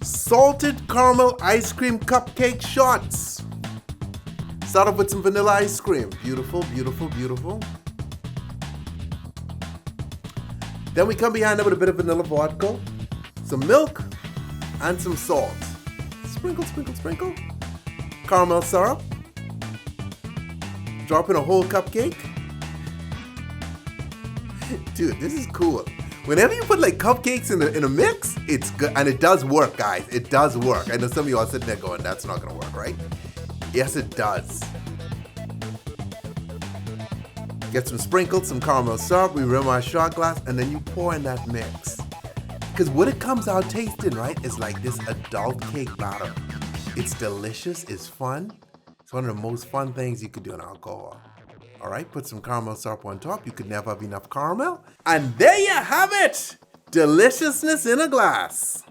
salted caramel ice cream cupcake shots. Start off with some vanilla ice cream. Beautiful, beautiful, beautiful. Then we come behind them with a bit of vanilla vodka, some milk, and some salt. Sprinkle, sprinkle, sprinkle. Caramel syrup. Drop in a whole cupcake. Dude, this is cool. Whenever you put like cupcakes in a mix, it's good. And it does work, guys. It does work. I know some of you are sitting there going, that's not going to work, right? Yes, it does. Get some sprinkles, some caramel syrup. We rim our shot glass, and then you pour in that mix. Because what it comes out tasting, right, is like this adult cake batter. It's delicious. It's fun. It's one of the most fun things you could do in alcohol. All right, put some caramel syrup on top. You could never have enough caramel. And there you have it. Deliciousness in a glass.